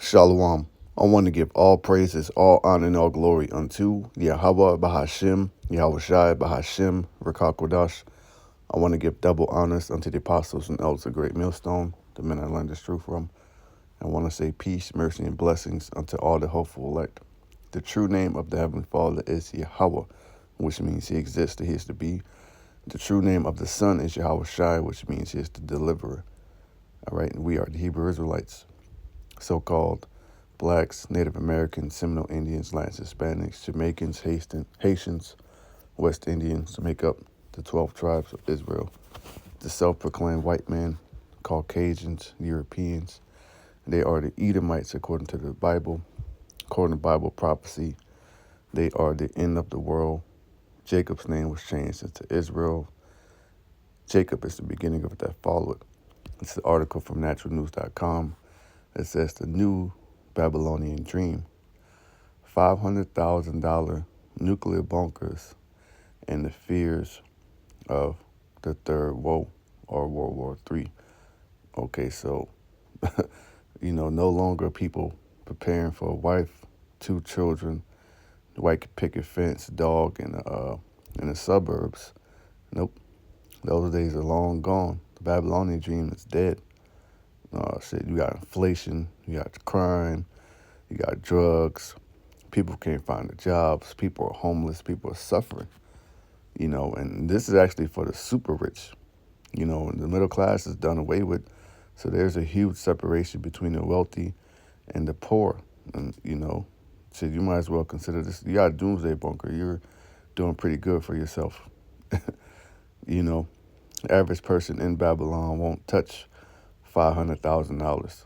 Shalom. I want to give all praises, all honor, and all glory unto Yahweh Bahashim, Yahweh Shai Bahashim, Rakakodash. I want to give double honors unto the apostles and elders of Great Millstone, the men I learned this truth from. I want to say peace, mercy, and blessings unto all the hopeful elect. The true name of the Heavenly Father is Yahweh, which means He exists, He is to be. The true name of the Son is Yahweh Shai, which means He is the deliverer. All right, and we are the Hebrew Israelites, so-called blacks, Native Americans, Seminole Indians, Latin Hispanics, Jamaicans, Haitians, West Indians make up the 12 tribes of Israel. The self-proclaimed white man, Caucasians, Europeans. They are the Edomites according to the Bible. According to Bible prophecy, they are the end of the world. Jacob's name was changed into Israel. Jacob is the beginning of that followed. It's the article from naturalnews.com. It says the new Babylonian dream. $500,000 nuclear bunkers and the fears of the third woe or World War III. Okay, so, no longer people preparing for a wife, 2 children, white picket fence, dog in the suburbs. Nope, those days are long gone. The Babylonian dream is dead. You got inflation, you got crime, you got drugs. People can't find the jobs. People are homeless. People are suffering. And this is actually for the super rich. And the middle class is done away with. So there's a huge separation between the wealthy and the poor. And, so you might as well consider this. You got a doomsday bunker. You're doing pretty good for yourself. The average person in Babylon won't touch $500,000,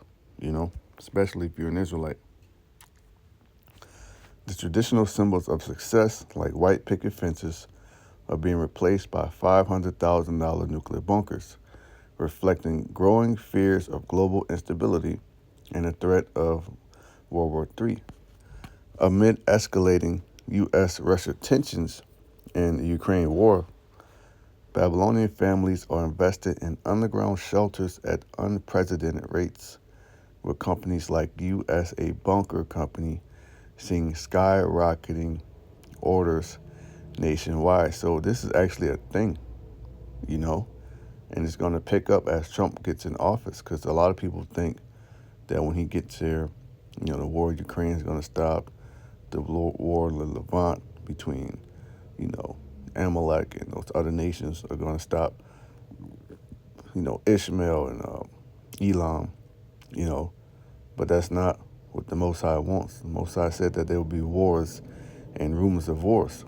especially if you're an Israelite. The traditional symbols of success, like white picket fences, are being replaced by $500,000 nuclear bunkers, reflecting growing fears of global instability and the threat of World War III. Amid escalating U.S.-Russia tensions in the Ukraine war, Babylonian families are invested in underground shelters at unprecedented rates, with companies like USA Bunker Company seeing skyrocketing orders nationwide. So this is actually a thing, and it's going to pick up as Trump gets in office, because a lot of people think that when he gets there, the war in Ukraine is going to stop, the war in the Levant between, Amalek and those other nations are going to stop, Ishmael and Elam, but that's not what the Most High wants. The Most High said that there will be wars and rumors of wars.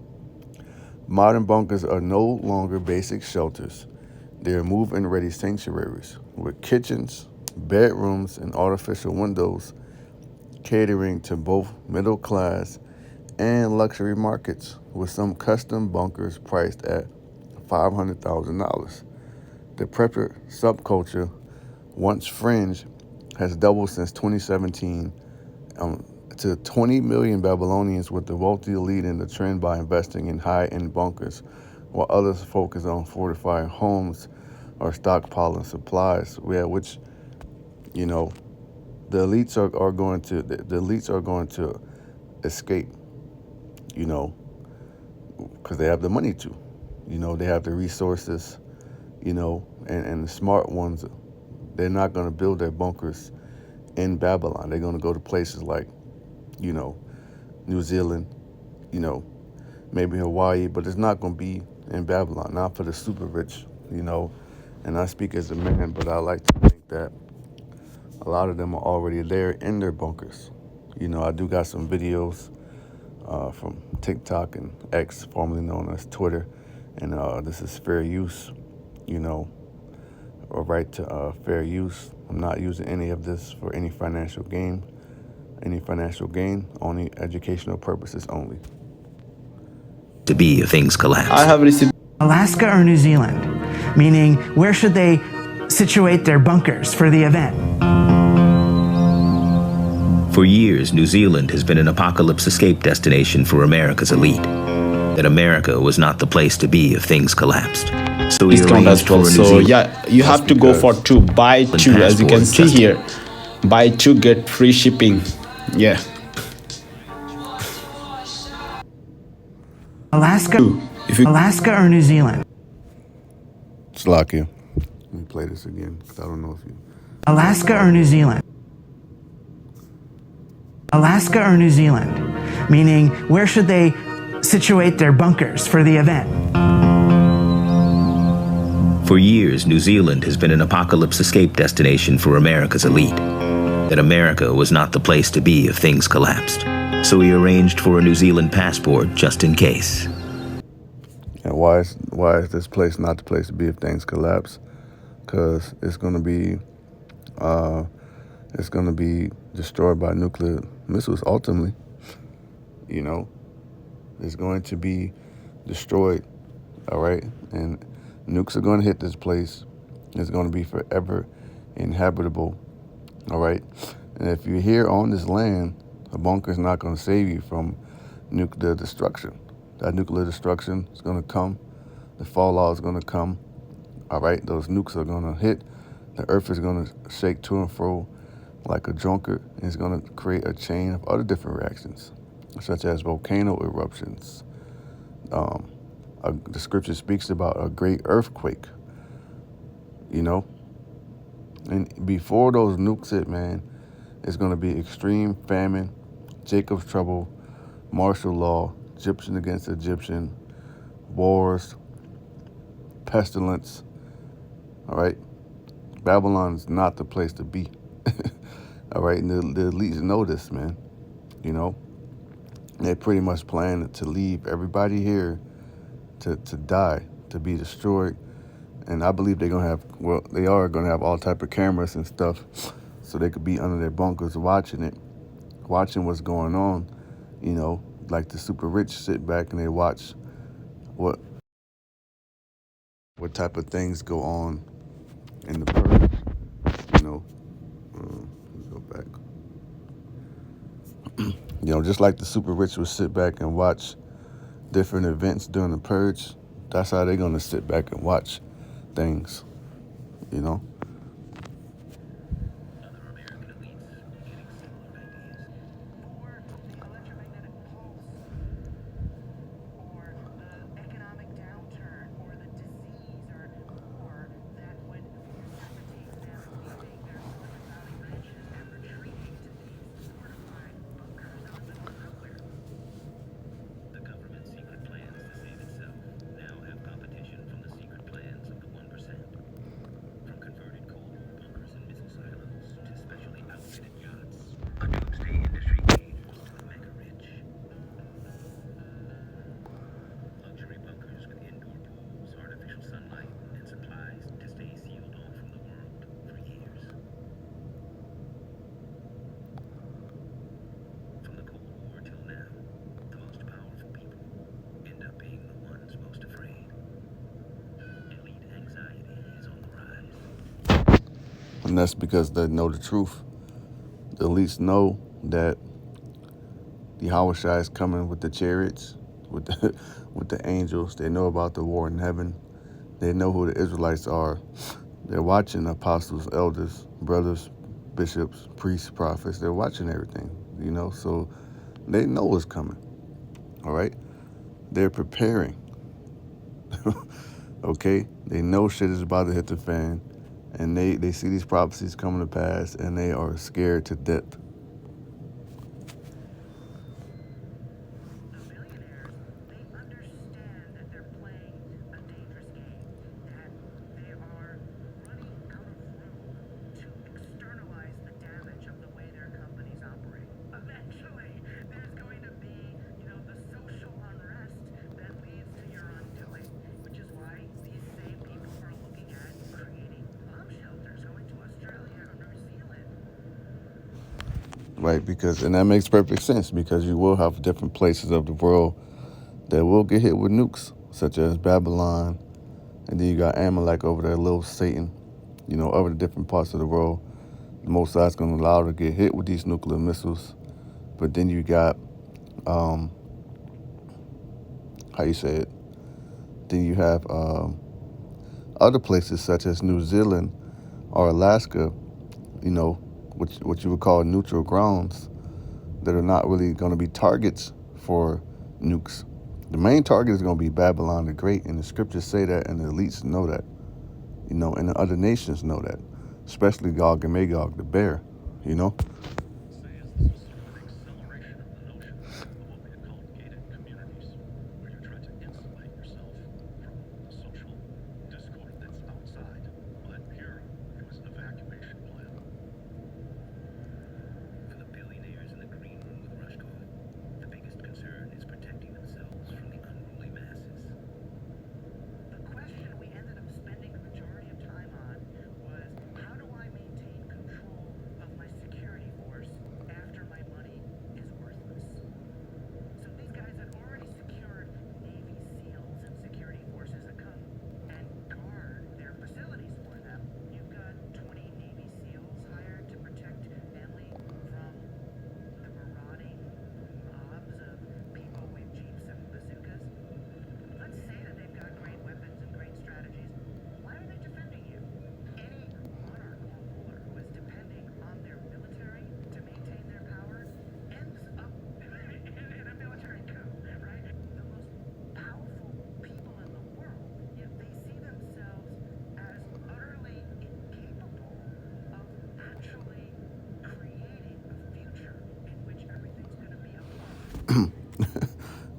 Modern bunkers are no longer basic shelters. They are move-in ready sanctuaries with kitchens, bedrooms, and artificial windows, catering to both middle class and luxury markets, with some custom bunkers priced at $500,000. The prepper subculture, once fringe, has doubled since 2017 to 20 million Babylonians, with the wealthy leading the trend by investing in high-end bunkers, while others focus on fortifying homes or stockpiling supplies. Which, the elites are going to escape, because they have the money to, they have the resources, and the smart ones. They're not going to build their bunkers in Babylon. They're going to go to places like, New Zealand, maybe Hawaii, but it's not going to be in Babylon, not for the super rich, And I speak as a man, but I like to think that a lot of them are already there in their bunkers. I do got some videos from TikTok and X, formerly known as Twitter, and this is fair use, or right to fair use. I'm not using any of this for any financial gain. Only educational purposes only. To be if things collapse. I have received Alaska or New Zealand, meaning where should they situate their bunkers for the event? For years, New Zealand has been an apocalypse escape destination for America's elite. That America was not the place to be if things collapsed. So we discount as arranged for well. a New So Zealand yeah, you have to go for 2 buy 2, as you can see here. Buy two, get free shipping. Yeah. If you Alaska or New Zealand? Slovakia. Let me play this again because I don't know if you. Alaska or New Zealand? Alaska or New Zealand? Meaning, where should they situate their bunkers for the event? For years, New Zealand has been an apocalypse escape destination for America's elite. That America was not the place to be if things collapsed. So he arranged for a New Zealand passport just in case. And why is this place not the place to be if things collapse? Because it's gonna be destroyed by nuclear missiles ultimately. You know, it's going to be destroyed. All right, and nukes are going to hit this place. It's going to be forever inhabitable. All right, and if you're here on this land, a bunker is not going to save you from nuclear destruction. That nuclear destruction is going to come. The fallout is going to come. All right, those nukes are going to hit. The earth is going to shake to and fro like a drunkard, and it's going to create a chain of other different reactions, such as volcano eruptions. The scripture speaks about a great earthquake, you know. And before those nukes hit, man, it's going to be extreme famine, Jacob's trouble, martial law, Egyptian against Egyptian, wars, pestilence. All right, Babylon is not the place to be. All right, and the elites know this, man. You know, they pretty much plan to leave everybody here to die, to be destroyed. And I believe they are gonna have all type of cameras and stuff, so they could be under their bunkers watching what's going on. You know, like the super rich sit back and they watch what type of things go on in the purge. You know, let me go back. You know, just like the super rich would sit back and watch different events during the purge, that's how they're gonna sit back and watch things. You know. And that's because they know the truth. The elites know that the Yahushua is coming with the chariots, with the with the angels. They know about the war in heaven. They know who the Israelites are. They're watching apostles, elders, brothers, bishops, priests, prophets. They're watching everything, you know, so they know what's coming. All right? They're preparing. Okay? They know shit is about to hit the fan. And they see these prophecies coming to pass, and they are scared to death. Right, and that makes perfect sense, because you will have different places of the world that will get hit with nukes, such as Babylon, and then you got Amalek over there, little Satan, you know, other different parts of the world. The Most High is going to allow to get hit with these nuclear missiles. But then you got, how you say it? Then you have other places such as New Zealand or Alaska, you know, what you would call neutral grounds that are not really going to be targets for nukes. The main target is going to be Babylon the Great, and the scriptures say that, and the elites know that, and the other nations know that, especially Gog and Magog, the bear, you know.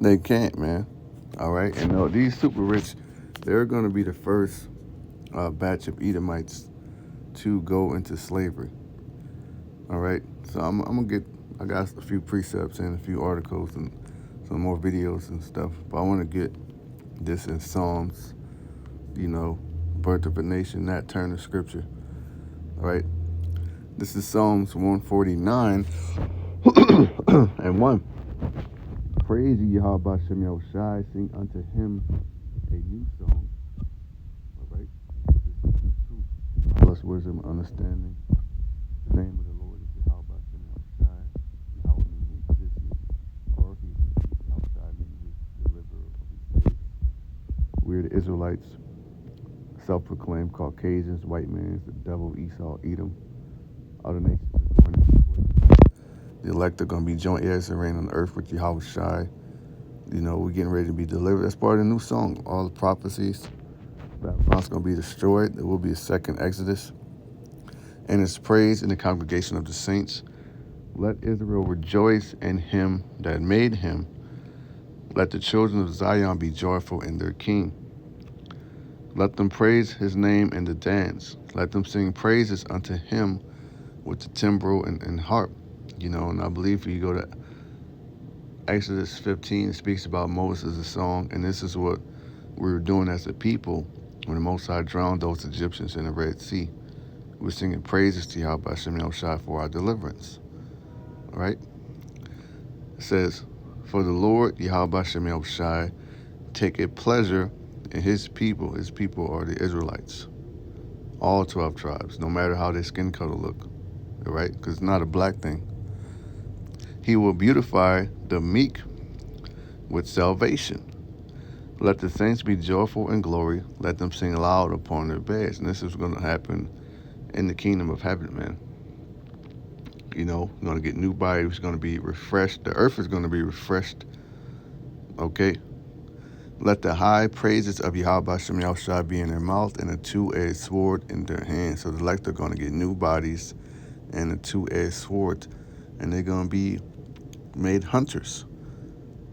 They can't, man. All right, and no, these super rich, they're going to be the first batch of Edomites to go into slavery. All right, so I got a few precepts and a few articles and some more videos and stuff, but I want to get this in Psalms, birth of a nation, that turn of scripture. All right, this is Psalms 149 and 1. Praise ye Yahweh Shem Yahushai, sing unto him a new song. All right, this is truth, plus wisdom, understanding. The name of the Lord is Yahweh Shem Yahushai. Yahweh meaning his existence, or he, Yahushai meaning his deliverer of his faith. We're the Israelites, self-proclaimed Caucasians, white man, the devil, Esau, Edom. Other nations are going into slavery. The elect are going to be joint heirs and reign on earth with Yahushai. We're getting ready to be delivered. That's part of the new song. All the prophecies. Babylon's going to be destroyed. There will be a second Exodus. And it's praise in the congregation of the saints. Let Israel rejoice in him that made him. Let the children of Zion be joyful in their king. Let them praise his name in the dance. Let them sing praises unto him with the timbrel and harp. And I believe if you go to Exodus 15, it speaks about Moses' a song, and this is what we were doing as a people when the Most High drowned those Egyptians in the Red Sea. We're singing praises to Yahweh Shem Yahushai for our deliverance. All right? It says, for the Lord, Yahweh Shem Yahushai, taketh pleasure in his people. His people are the Israelites. All 12 tribes, no matter how their skin color look. All right? Because it's not a black thing. He will beautify the meek with salvation. Let the saints be joyful in glory. Let them sing loud upon their beds. And this is going to happen in the kingdom of heaven, man. We're going to get new bodies. We're going to be refreshed. The earth is going to be refreshed. Okay? Let the high praises of Yahweh Shem Yahushai be in their mouth and a two-edged sword in their hand. So the elect are going to get new bodies and a two-edged sword. And they're going to be made hunters.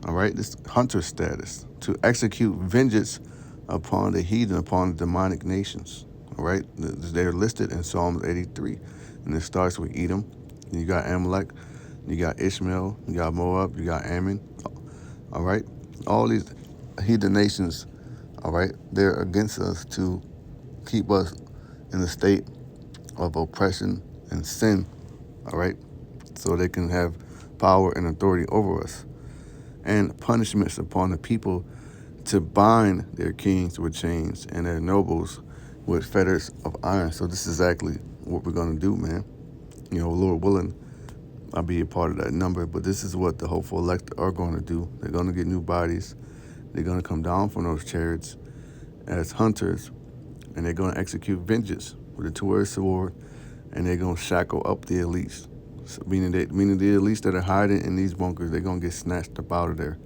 All right? This hunter status. To execute vengeance upon the heathen, upon the demonic nations. All right? They're listed in Psalms 83. And it starts with Edom. You got Amalek. You got Ishmael. You got Moab. You got Ammon. All right? All these heathen nations, all right, they're against us to keep us in a state of oppression and sin, all right? So they can have power and authority over us. And punishments upon the people to bind their kings with chains and their nobles with fetters of iron. So this is exactly what we're going to do, man. Lord willing, I'll be a part of that number. But this is what the hopeful elect are going to do. They're going to get new bodies. They're going to come down from those chariots as hunters. And they're going to execute vengeance with a two-edged sword. and they're gonna shackle up the elites. So meaning the elites that are hiding in these bunkers, they're gonna get snatched up out of there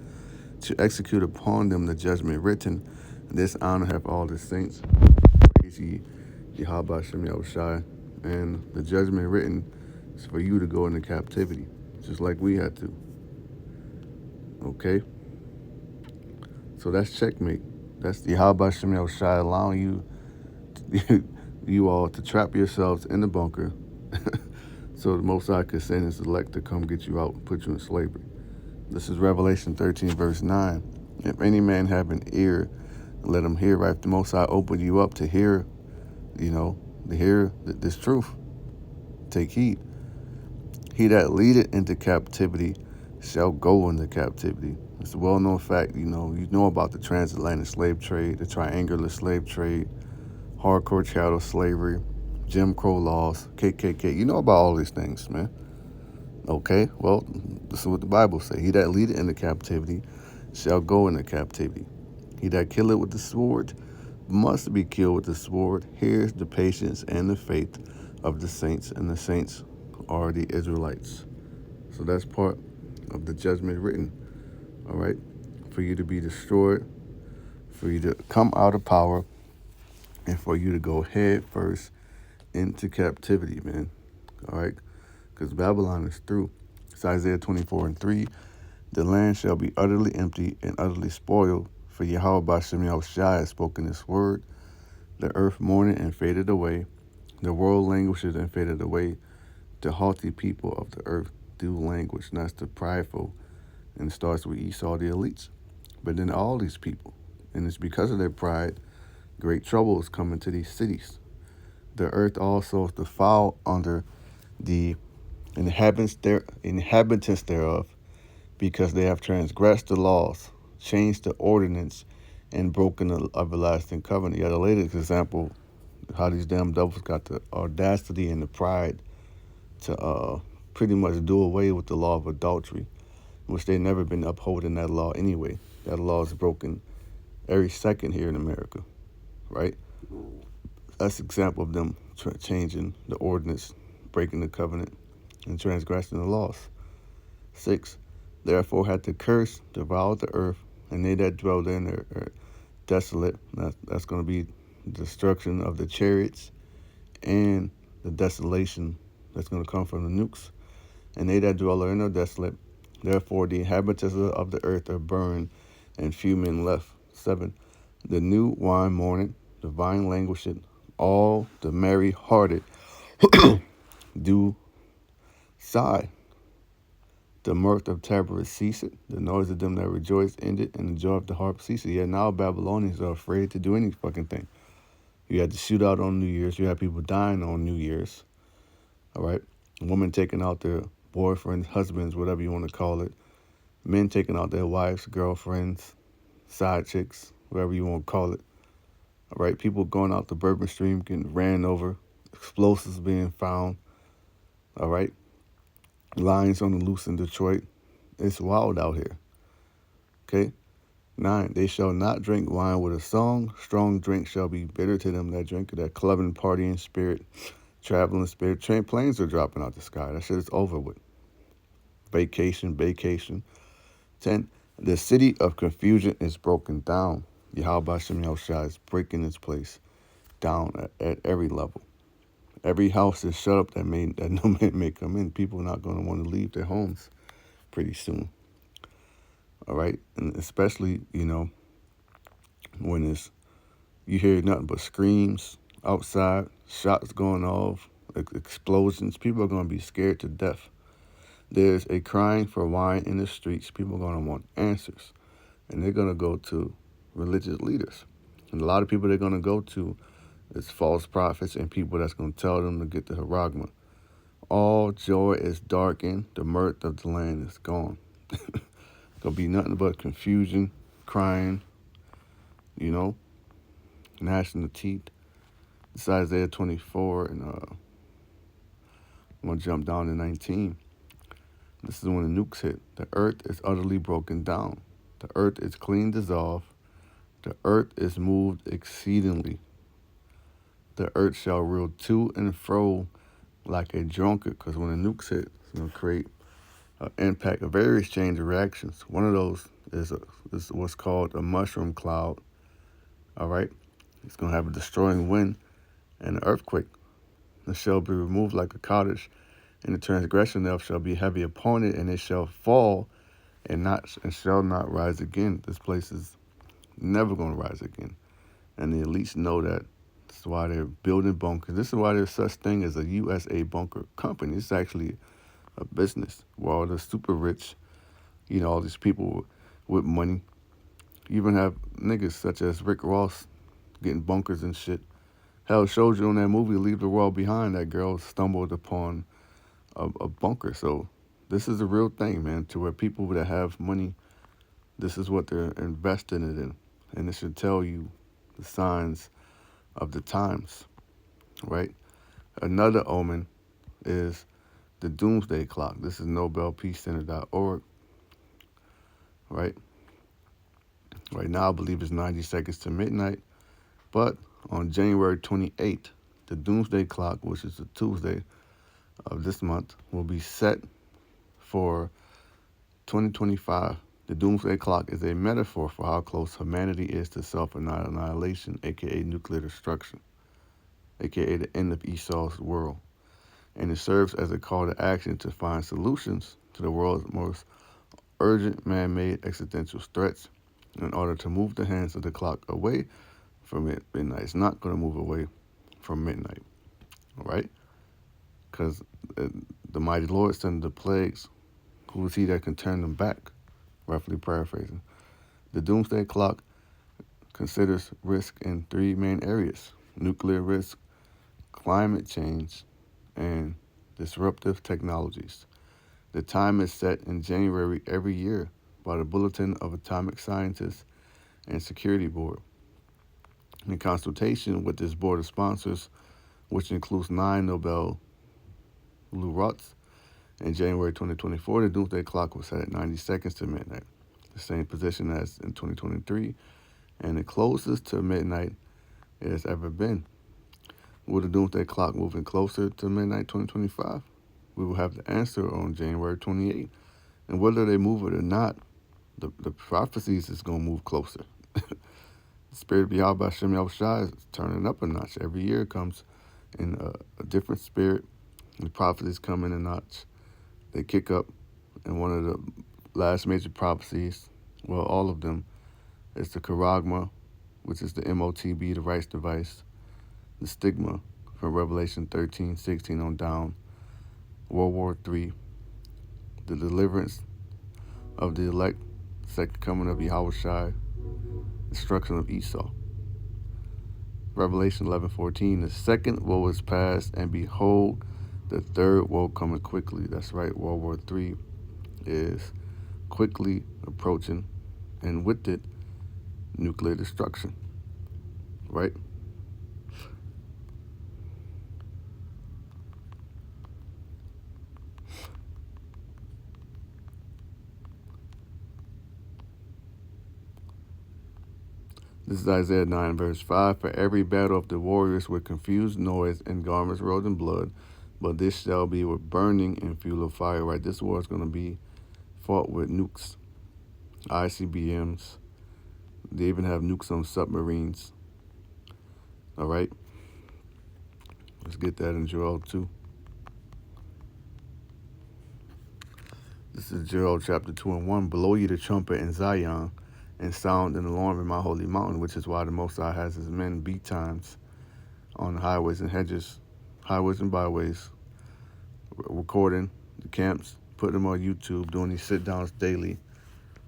to execute upon them the judgment written. This honor have all the saints. Praise ye Yahweh Shem Yahushai. And the judgment written is for you to go into captivity, just like we had to. Okay? So that's checkmate. That's Yahweh Shem Yahushai allowing you all to trap yourselves in the bunker so the Most High could send his elect to come get you out and put you in slavery. This is Revelation 13, verse 9. If any man have an ear, let him hear. Right? The Most High opened you up to hear, to hear this truth. Take heed. He that leadeth into captivity shall go into captivity. It's a well-known fact. You know about the transatlantic slave trade, the triangular slave trade, hardcore chattel slavery, Jim Crow laws, KKK. You know about all these things, man. Okay, well, this is what the Bible says. He that leadeth into captivity shall go into captivity. He that killeth with the sword must be killed with the sword. Here's the patience and the faith of the saints, and the saints are the Israelites. So that's part of the judgment written, all right, for you to be destroyed, for you to come out of power, and for you to go head first into captivity, man, all right, because Babylon is through. It's Isaiah 24:3. The land shall be utterly empty and utterly spoiled, for Yahweh Bashem Yahushai has spoken this word. The earth mourned and faded away. The world languished and faded away. The haughty people of the earth do languish. And that's the prideful. And it starts with Esau, the elites. But then all these people, and it's because of their pride, great trouble is coming to these cities. The earth also is defiled under the inhabitants thereof, because they have transgressed the laws, changed the ordinance, and broken the everlasting covenant. You got the latest example how these damn devils got the audacity and the pride to pretty much do away with the law of adultery, which they never been upholding that law anyway. That law is broken every second here in America, right? That's an example of them changing the ordinance, breaking the covenant, and transgressing the laws. 6. Therefore hath the curse devoured the earth, and they that dwell therein are desolate. That's going to be destruction of the chariots and the desolation that's going to come from the nukes. And they that dwell therein are desolate. Therefore the inhabitants of the earth are burned, and few men left. 7. The new wine mourneth, the vine languisheth, all the merry-hearted do sigh. The mirth of Taberah ceaseth, the noise of them that rejoice ended, and the joy of the harp ceaseth. Yeah, now Babylonians are afraid to do any fucking thing. You had to shoot out on New Year's. You had people dying on New Year's. All right? Women taking out their boyfriends, husbands, whatever you want to call it. Men taking out their wives, girlfriends, side chicks, whatever you want to call it. All right? People going out the Bourbon Stream, getting ran over, explosives being found. All right? Lions on the loose in Detroit. It's wild out here. Okay? 9. They shall not drink wine with a song. Strong drink shall be bitter to them that drink it. That clubbing, partying spirit, traveling spirit. Planes are dropping out the sky. That shit is over with. Vacation. 10. The city of confusion is broken down. Yahweh Shem Yahushua is breaking its place down at every level. Every house is shut up that no man may come in. People are not going to want to leave their homes pretty soon. All right? And especially, when you hear nothing but screams outside, shots going off, explosions. People are going to be scared to death. There's a crying for wine in the streets. People are going to want answers. And they're going to go to religious leaders. And a lot of people they're going to go to is false prophets and people that's going to tell them to get the haragma. All joy is darkened. The mirth of the land is gone. Going to be nothing but confusion, crying, gnashing the teeth. It's Isaiah 24, and I'm going to jump down to 19. This is when the nukes hit. The earth is utterly broken down. The earth is clean dissolved. The earth is moved exceedingly. The earth shall reel to and fro like a drunkard, because when the nukes hit, it's going to create an impact of various chains of reactions. One of those is what's called a mushroom cloud. All right, it's going to have a destroying wind and an earthquake. It shall be removed like a cottage, and the transgression thereof shall be heavy upon it, and it shall fall and shall not rise again. This place is never going to rise again, and the elites know that. That's why they're building bunkers. This is why there's such thing as a USA bunker company. It's actually a business where all the super rich, all these people with money. You even have niggas such as Rick Ross getting bunkers and shit. Hell, showed you in that movie Leave the World Behind, that girl stumbled upon a bunker. So this is a real thing, man, to where people that have money, this is what they're investing it in. And it should tell you the signs of the times, right? Another omen is the doomsday clock. This is NobelPeaceCenter.org, right? Right now, I believe it's 90 seconds to midnight. But on January 28th, the doomsday clock, which is the Tuesday of this month, will be set for 2025. The doomsday clock is a metaphor for how close humanity is to self-annihilation, aka nuclear destruction, aka the end of Esau's world. And it serves as a call to action to find solutions to the world's most urgent man-made existential threats in order to move the hands of the clock away from midnight. It's not going to move away from midnight, all right? Because the mighty Lord sent the plagues. Who is he that can turn them back? Roughly paraphrasing. The doomsday clock considers risk in three main areas: nuclear risk, climate change, and disruptive technologies. The time is set in January every year by the Bulletin of Atomic Scientists and Security Board. In consultation with this board of sponsors, which includes 9 Nobel laureates, in January 2024, the doomsday clock was set at 90 seconds to midnight, the same position as in 2023, and the closest to midnight it has ever been. Will the doomsday clock moving closer to midnight 2025? We will have the answer on January 28th. And whether they move it or not, the prophecies is going to move closer. The spirit of Yahweh Hashem Yahushua is turning up a notch. Every year it comes in a different spirit. The prophecies come in a notch. They kick up. And one of the last major prophecies, well, all of them, is the charagma, which is the MOTB, the rights device, the stigma from Revelation 13:16 on down, World War III, the deliverance of the elect, second coming of Yahushua, destruction of Esau. Revelation 11:14, the second woe is past, and behold, the third woe coming quickly. That's right, World War III is quickly approaching, and with it, nuclear destruction, right? This is Isaiah 9, verse 5. For every battle of the warriors with confused noise and garments rolled in blood, but this shall be with burning and fuel of fire, right? This war is going to be fought with nukes, ICBMs. They even have nukes on submarines. All right? Let's get that in Joel 2. This is Joel chapter 2 and 1. Blow ye the trumpet in Zion, and sound an alarm in my holy mountain, which is why the Most High has his men beat times on the highways and hedges, highways and byways, recording the camps, putting them on YouTube, doing these sit-downs daily,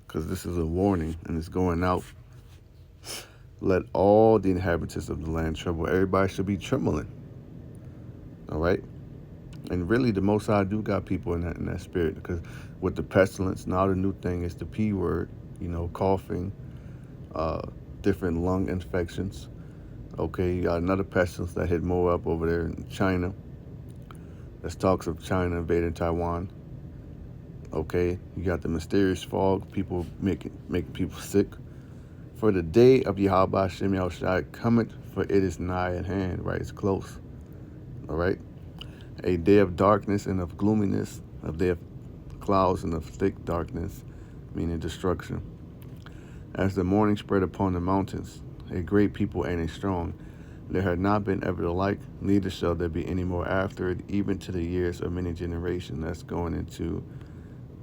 because this is a warning, and it's going out. Let all the inhabitants of the land tremble. Everybody should be trembling. All right? And really, the Most High do got people in that spirit, because with the pestilence, now the new thing is the P word, coughing, different lung infections. Okay, you got another pestilence that hit Moab over there in China. There's talks of China invading Taiwan. Okay, you got the mysterious fog, people making people sick. For the day of Yahweh Hashem Yahushua cometh, for it is nigh at hand, right? It's close. All right. A day of darkness and of gloominess, a day of clouds and of thick darkness, meaning destruction. As the morning spread upon the mountains, a great people and a strong, there had not been ever the like, neither shall there be any more after it, even to the years of many generations. That's going into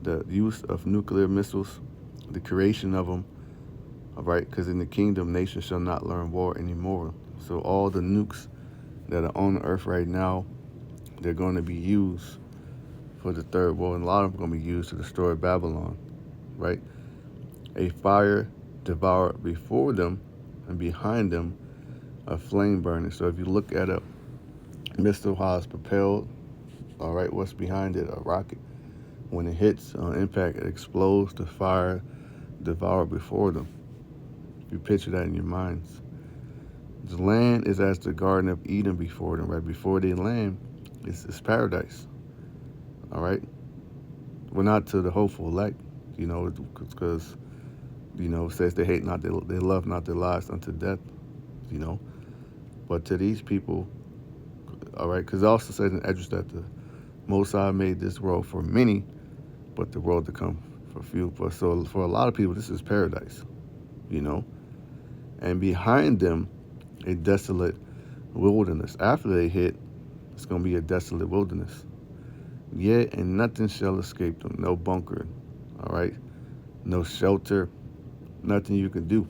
the use of nuclear missiles, the creation of them, all right? Because in the kingdom, nations shall not learn war anymore. So all the nukes that are on the earth right now, they're going to be used for the third world, and a lot of them are going to be used to destroy Babylon, right? A fire devoured before them, and behind them a flame burning. So if you look at a missile, how it's propelled, all right, what's behind it? A rocket. When it hits on impact, it explodes. The fire devoured before them. If you picture that in your minds. The land is as the Garden of Eden before them, right? Before they land, it's paradise, all right? Well, not to the hopeful elect, because, it says they hate not, they love not their lives unto death, But to these people, all right, because it also says in Esdras that the Most High made this world for many, but the world to come for few. So for a lot of people, this is paradise, And behind them, a desolate wilderness. After they hit, it's going to be a desolate wilderness. Yet, and nothing shall escape them. No bunker, all right? No shelter, nothing you can do.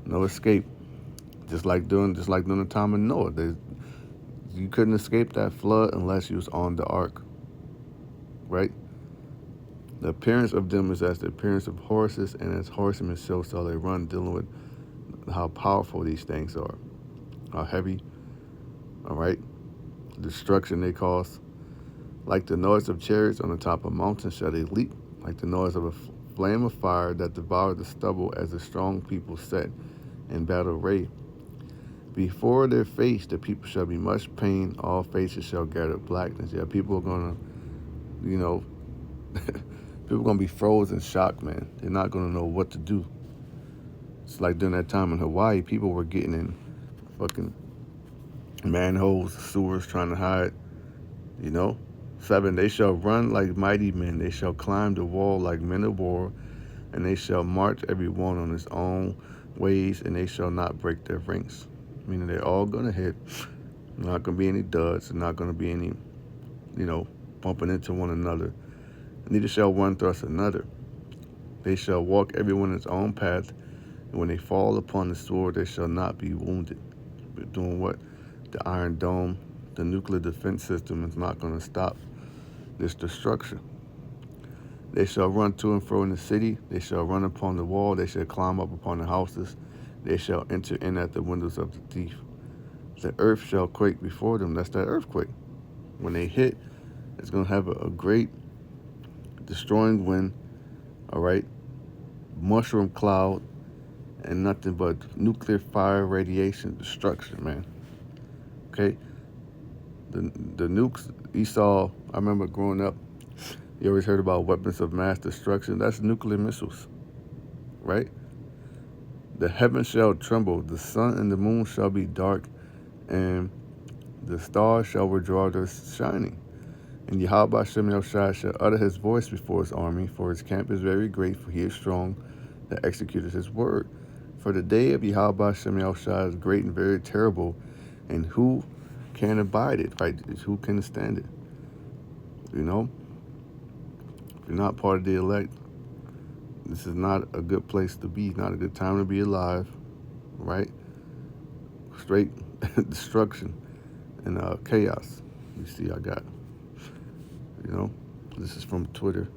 No escape. Just like during the time of Noah. You couldn't escape that flood unless you was on the ark, right? The appearance of them is as the appearance of horses, and as horsemen so shall they run, dealing with how powerful these things are, how heavy, all right? Destruction they cause. Like the noise of chariots on the top of mountains shall they leap, like the noise of a flame of fire that devoured the stubble, as the strong people set in battle array. Before their face the people shall be much pain, all faces shall gather blackness. Yeah, people are gonna, people are gonna be frozen, shocked, man. They're not gonna know what to do. It's like during that time in Hawaii, people were getting in fucking manholes, sewers, trying to hide, 7, they shall run like mighty men. They shall climb the wall like men of war, and they shall march every one on his own ways, and they shall not break their ranks. Meaning they're all going to hit. Not going to be any duds. Not going to be any, bumping into one another. Neither shall one thrust another. They shall walk every one his own path, and when they fall upon the sword, they shall not be wounded. But doing what? The Iron Dome, the nuclear defense system is not going to stop this destruction. They shall run to and fro in the city. They shall run upon the wall. They shall climb up upon the houses. They shall enter in at the windows of the thief. The earth shall quake before them. That's that earthquake. When they hit, it's going to have a great destroying wind, all right? Mushroom cloud, and nothing but nuclear fire, radiation, destruction, man. Okay? The nukes, Esau, I remember growing up, you always heard about weapons of mass destruction. That's nuclear missiles, right? The heavens shall tremble, the sun and the moon shall be dark, and the stars shall withdraw their shining. And Yahweh Shem Shai shall utter his voice before his army, for his camp is very great, for he is strong that executeth his word. For the day of Yahweh Shem Shai is great and very terrible, and who can abide it, right? Who can stand it? If you're not part of the elect, this is not a good place to be, not a good time to be alive, right? Straight destruction and chaos. You see, I got, this is from Twitter.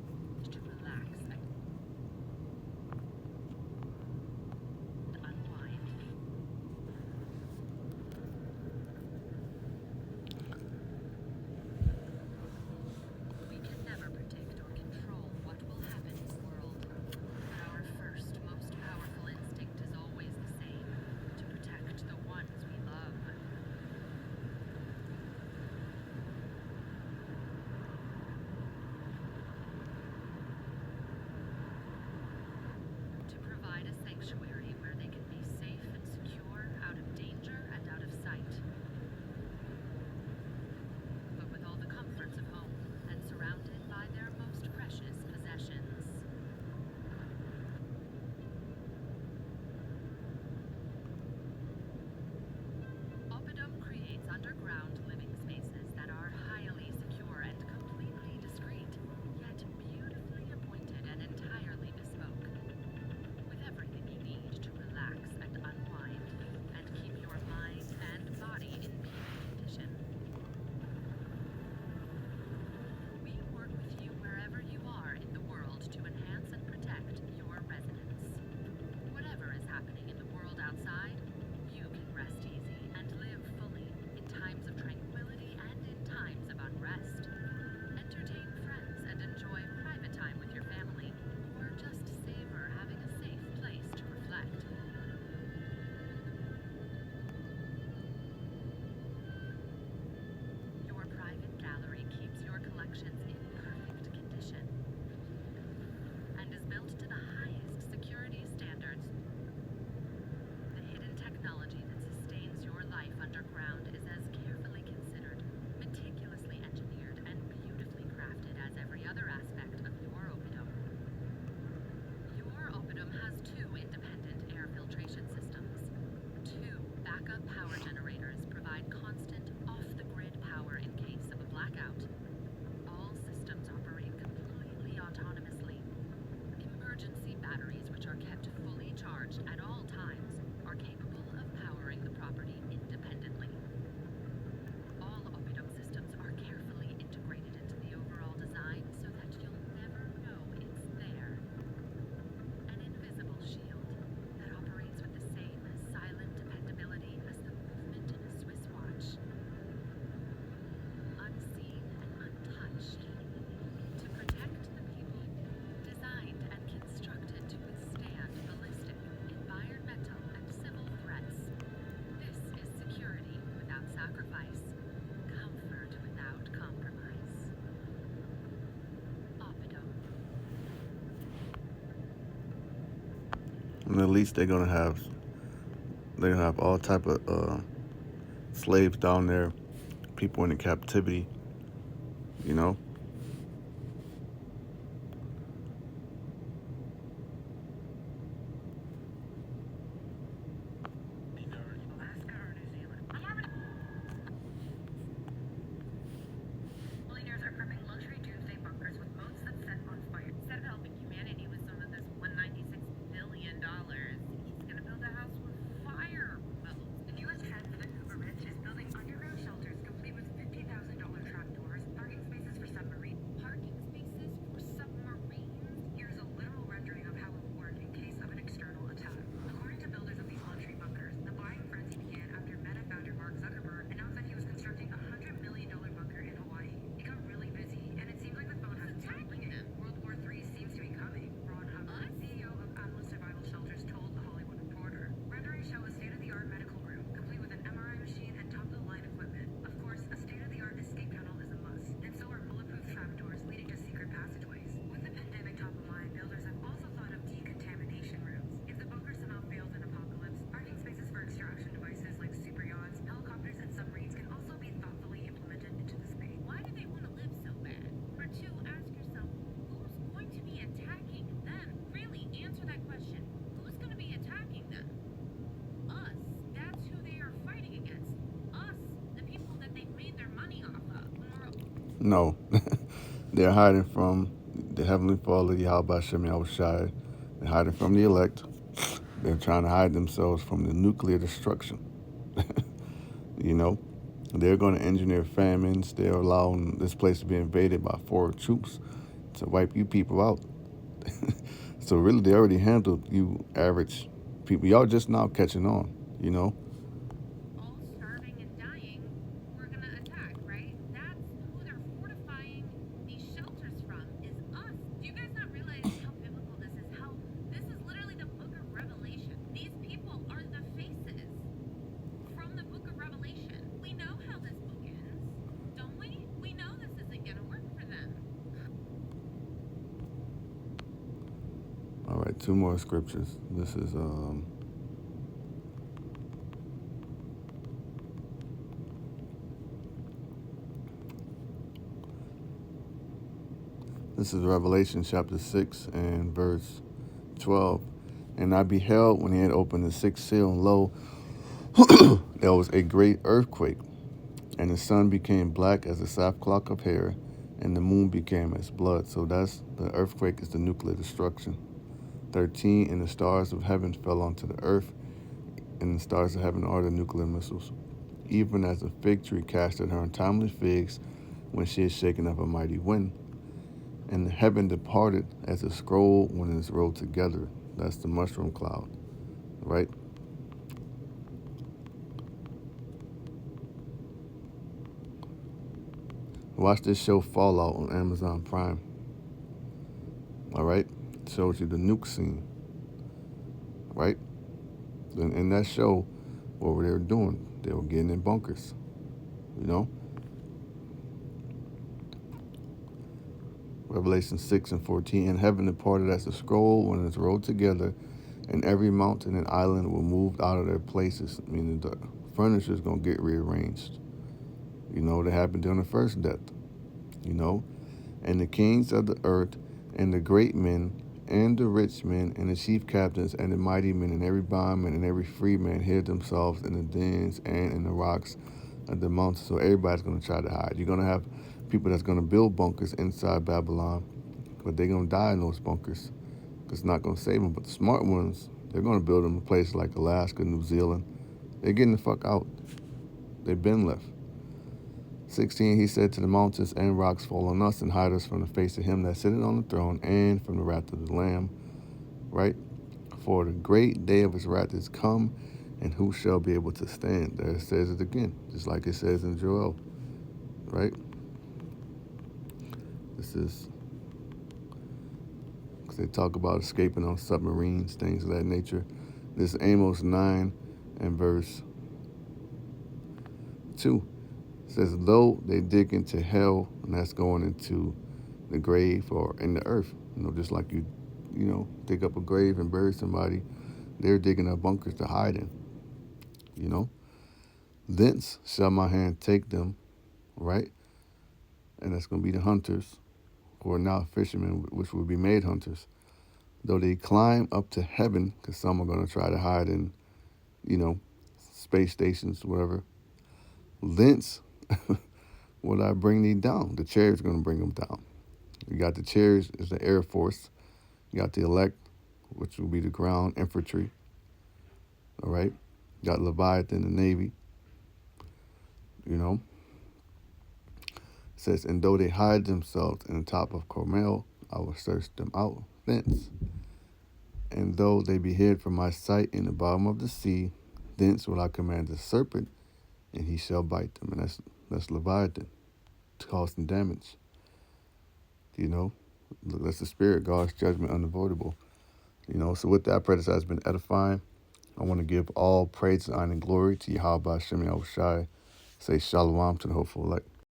And at least they're gonna have all type of slaves down there, people in captivity, you know. Billionaires are prepping luxury doomsday bunkers with moats that set on fire. Instead of helping humanity with some of this $196 billion, he's gonna build a house with fire moats. The newest trend for the uber rich is building underground shelters complete with $50,000 trapdoors, parking spaces for submarines. Parking spaces for submarines? Here's a literal rendering of how it will work in case of an external attack. According to builders of these luxury bunkers, the buying frenzy began after Meta founder Mark Zuckerberg announced that he was constructing a $100 million bunker in Hawaii. It got really busy, and it seems like the phone has attacking them. World War III seems to be coming. Ron Hubbard, CEO of Atlas Survival Shelters, told The Hollywood Reporter. Renderings show a state-of-the-art medical room, complete with an MRI machine and top-of-the-line equipment. Of course, a state-of-the-art escape tunnel is a must, and so are bulletproof trapdoors leading to secret passageways. With the pandemic top of mind, builders have also thought of decontamination rooms. If the bunker somehow fails in apocalypse, parking spaces for extraction devices like super yachts, helicopters, and submarines can also be thoughtfully implemented into the space. Why do they want to live so bad? For two, ask yourself, who's going to be attacking them? Really, answer that question. Who's going to be attacking them? Us. That's who they are fighting against. Us, the people that they've made their money off of. No, they're hiding from the Heavenly Father, Yahweh Hashem Yahushai. They're hiding from the elect. They're trying to hide themselves from the nuclear destruction. You know, they're going to engineer famines. They're allowing this place to be invaded by foreign troops to wipe you people out. So really, they already handled you average people. Y'all just now catching on, you know. All starving and dying, we're gonna attack, right? That's who they're fortifying these shelters from, is us. Do you guys not realize how biblical this is? How this is literally the book of Revelation. These people are the faces from the book of Revelation. We know how this book ends, don't we? We know this isn't gonna work for them. All right, two more scriptures. This is Revelation chapter 6 and verse 12. And I beheld when he had opened the sixth seal, and lo, there was a great earthquake, and the sun became black as a sackcloth of hair, and the moon became as blood. So that's the earthquake is the nuclear destruction. 13, and the stars of heaven fell onto the earth, and the stars of heaven are the nuclear missiles. Even as a fig tree casted her untimely figs when she is shaken of a mighty wind. And the heaven departed as a scroll when it is rolled together. That's the mushroom cloud, right? Watch this show Fallout on Amazon Prime. All right? It shows you the nuke scene, right? And in that show, what were they doing? They were getting in bunkers, you know? Revelation 6 and 14, and heaven departed as a scroll when it is rolled together, and every mountain and island were moved out of their places, meaning the furniture is going to get rearranged. You know, that happened during the first death, you know? And the kings of the earth, and the great men, and the rich men, and the chief captains, and the mighty men, and every bondman, and every free man hid themselves in the dens and in the rocks of the mountains. So everybody's going to try to hide. You're going to have people that's going to build bunkers inside Babylon, but they're going to die in those bunkers because it's not going to save them. But the smart ones, they're going to build them in places like Alaska, New Zealand. They're getting the fuck out. They've been left. 16, he said to the mountains and rocks, fall on us and hide us from the face of him that sitteth on the throne and from the wrath of the Lamb, right? For the great day of his wrath is come, and who shall be able to stand? There it says it again, just like it says in Joel, right? This is, because they talk about escaping on submarines, things of that nature. This is Amos 9 and verse 2. It says, though they dig into hell, and that's going into the grave or in the earth, you know, just like you know, dig up a grave and bury somebody. They're digging up bunkers to hide in, you know. Thence shall my hand take them, right? And that's going to be the hunters, who are now fishermen, which will be made hunters. Though they climb up to heaven, because some are going to try to hide in, you know, space stations, whatever. Thence will I bring thee down. The chariots are going to bring them down. You got the chariots is the Air Force. You got the elect, which will be the ground infantry. All right. You got Leviathan, the Navy. You know. It says, and though they hide themselves in the top of Carmel, I will search them out thence. And though they be hid from my sight in the bottom of the sea, thence will I command the serpent, and he shall bite them. And that's Leviathan, to cause them damage. You know, that's the spirit, God's judgment unavoidable. You know, so with that, I pray this has been edifying. I want to give all praise, honor, and glory to Yahweh Hashem Yahushai. Say shalom to the hopeful elect.